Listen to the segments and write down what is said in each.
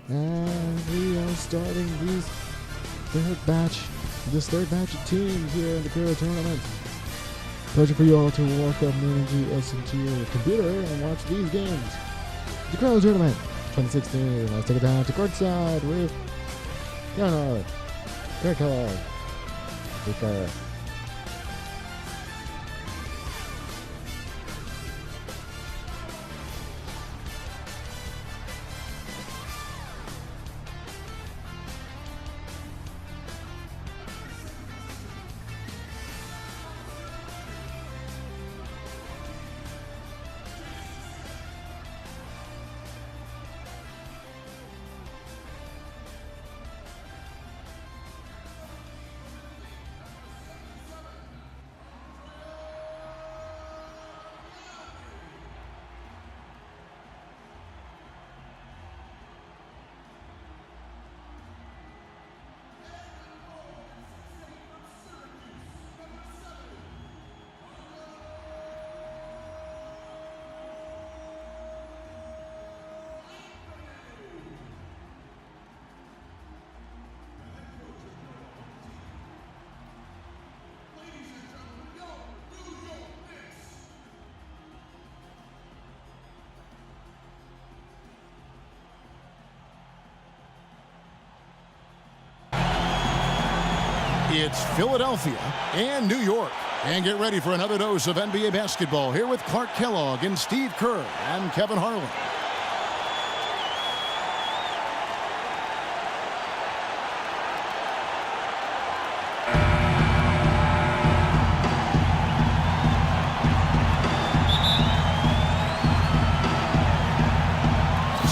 And we are starting this third batch of teams here in the LeCrow tournament. Pleasure for you all to welcome into your computer and watch these games. The LeCrow tournament 2016. Let's take it down to courtside with Leonard, Kellogg, Baker. It's Philadelphia and New York. And get ready for another dose of NBA basketball here with Clark Kellogg and Steve Kerr and Kevin Harlan.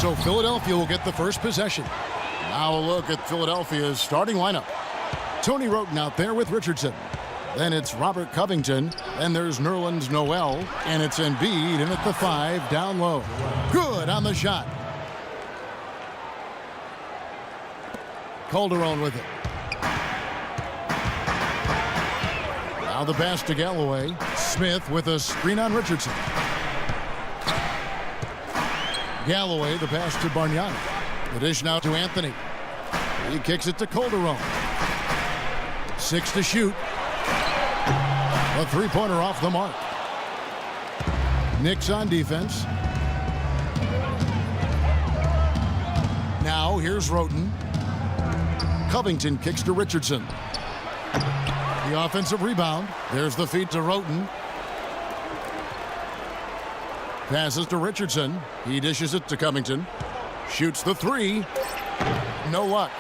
So Philadelphia will get the first possession. Now a look at Philadelphia's starting lineup. Tony Wroten out there with Richardson. Then it's Robert Covington. Then there's Nerlens Noel. And it's Embiid in at the 5 down low. Good on the shot. Calderon with it. Now the pass to Galloway. Smith with a screen on Richardson. Galloway, the pass to Bargnani. The dish now to Anthony. He kicks it to Calderon. 6 to shoot. A three-pointer off the mark. Knicks on defense. Now here's Wroten. Covington kicks to Richardson. The offensive rebound. There's the feed to Wroten. Passes to Richardson. He dishes it to Covington. Shoots the 3. No luck.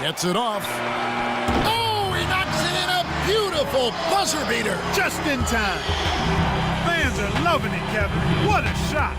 Gets it off. Oh, he knocks it in, a beautiful buzzer beater. Just in time. Fans are loving it, Kevin. What a shot.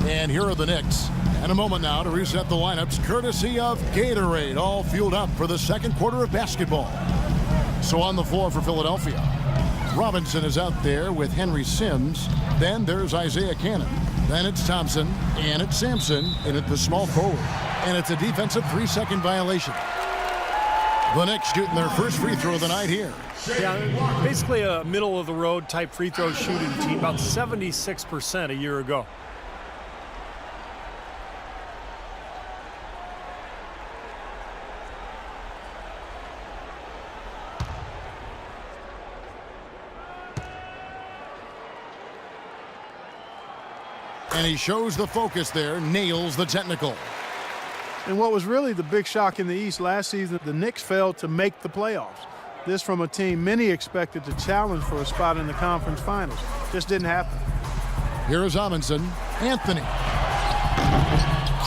And here are the Knicks. And a moment now to reset the lineups courtesy of Gatorade, all fueled up for the second quarter of basketball. So on the floor for Philadelphia, Robinson is out there with Henry Sims. Then there's Isaiah Cannon. Then it's Thompson, and it's Sampson, and it's the small forward. And it's a defensive 3-second violation. The Knicks shooting their first free throw of the night here. Yeah, basically a middle-of-the-road type free throw shooting team, about 76% a year ago. And he shows the focus there, nails the technical. And what was really the big shock in the East last season, the Knicks failed to make the playoffs. This from a team many expected to challenge for a spot in the conference finals. Just didn't happen. Here is Amundsen. Anthony.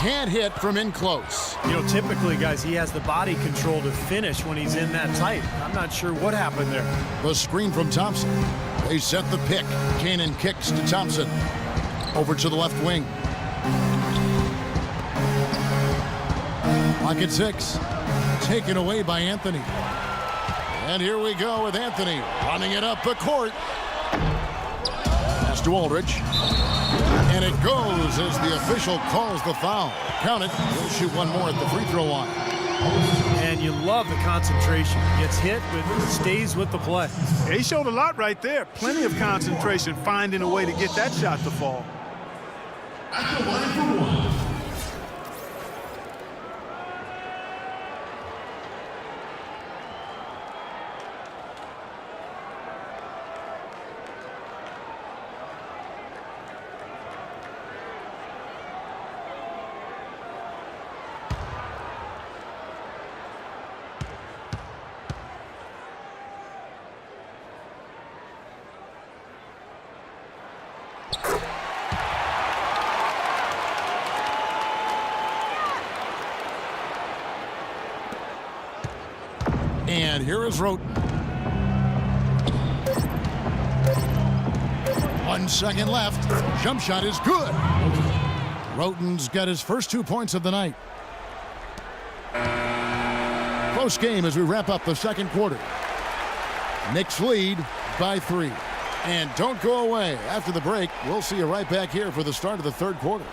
Can't hit from in close. You know, typically, guys, he has the body control to finish when he's in that tight. I'm not sure what happened there. The screen from Thompson. They set the pick. Cannon kicks to Thompson. Over to the left wing. Clock at 6. Taken away by Anthony. And here we go with Anthony running it up the court. Pass to Aldridge. And it goes as the official calls the foul. Count it. He'll shoot one more at the free throw line. And you love the concentration. Gets hit, but stays with the play. Yeah, he showed a lot right there. Plenty of concentration, finding a way to get that shot to fall. At the line for one. And here is Roten. 1 second left. Jump shot is good. Roten's got his first 2 points of the night. Close game as we wrap up the second quarter. Knicks lead by 3. And don't go away. After the break, we'll see you right back here for the start of the third quarter.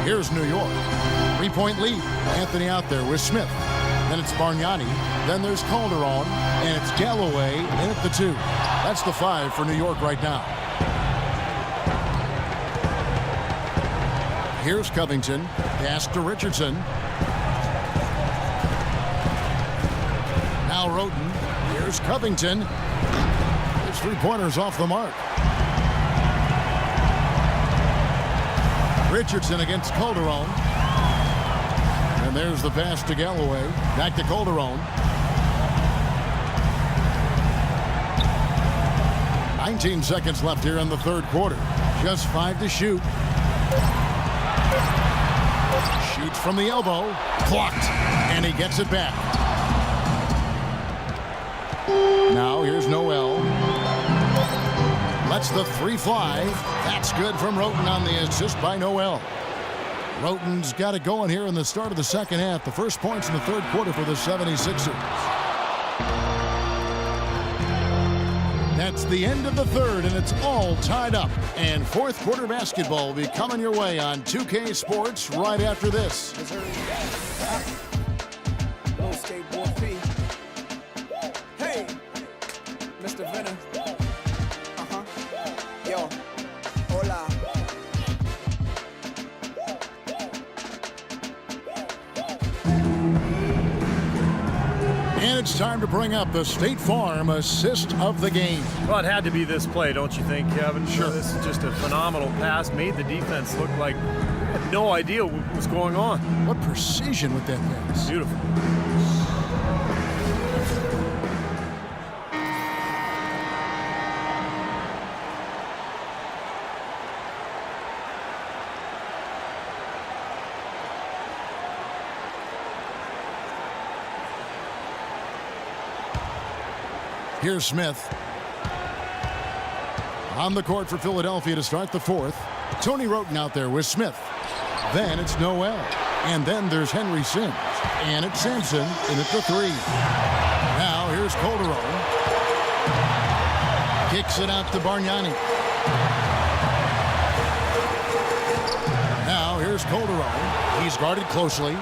Here's New York. 3-point lead. Anthony out there with Smith. Then it's Bargnani. Then there's Calderon. And it's Galloway in at the 2. That's the 5 for New York right now. Here's Covington. Pass to Richardson. Now Roten. Here's Covington. His 3-pointers off the mark. Richardson against Calderon. And there's the pass to Galloway. Back to Calderon. 19 seconds left here in the third quarter. Just 5 to shoot. Shoots from the elbow. Blocked. And he gets it back. Now here's Noel. Lets the 3 fly. That's good from Roten on the assist by Noel. Roten's got it going here in the start of the second half. The first points in the third quarter for the 76ers. That's the end of the third, and it's all tied up. And fourth quarter basketball will be coming your way on 2K Sports right after this. Hey, Mr. Venom. Yo, hola. And it's time to bring up the State Farm assist of the game. Well, it had to be this play, don't you think, Kevin? Sure. This is just a phenomenal pass. Made the defense look like they had no idea what was going on. What precision with that pass. Beautiful. Here's Smith. On the court for Philadelphia to start the fourth. Tony Roten out there with Smith. Then it's Noel. And then there's Henry Sims. And it's Sampson in at the 3. Now here's Calderon. Kicks it out to Bargnani. Now here's Calderon. He's guarded closely.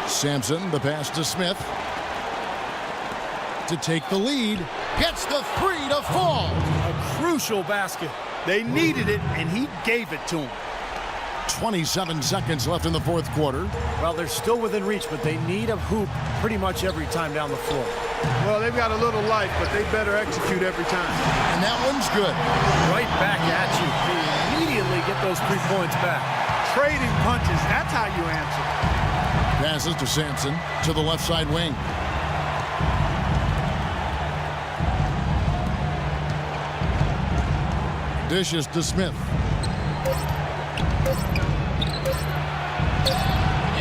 Sampson, the pass to Smith. To take the lead. Gets the 3 to fall. A crucial basket. They needed it, and he gave it to them. 27 seconds left in the fourth quarter. Well, they're still within reach, but they need a hoop pretty much every time down the floor. Well, they've got a little life, but they better execute every time. And that one's good. Right back at you. They immediately get those 3 points back. Trading punches, that's how you answer. Passes to Sampson to the left side wing. Dishes to Smith.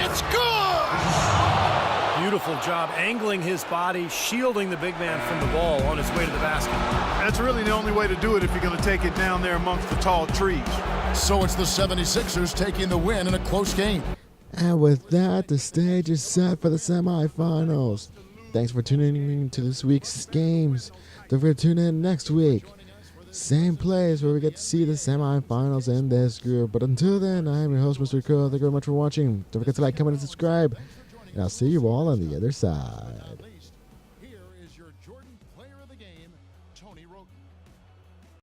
It's good! Beautiful job angling his body, shielding the big man from the ball on his way to the basket. That's really the only way to do it if you're going to take it down there amongst the tall trees. So it's the 76ers taking the win in a close game. And with that, the stage is set for the semifinals. Thanks for tuning in to this week's games. Don't forget to tune in next week. Same place where we get to see the semifinals in this group. But until then, I am your host, Mr. LeCrow. Thank you very much for watching. Don't forget to like, comment, and subscribe. And I'll see you all on the other side.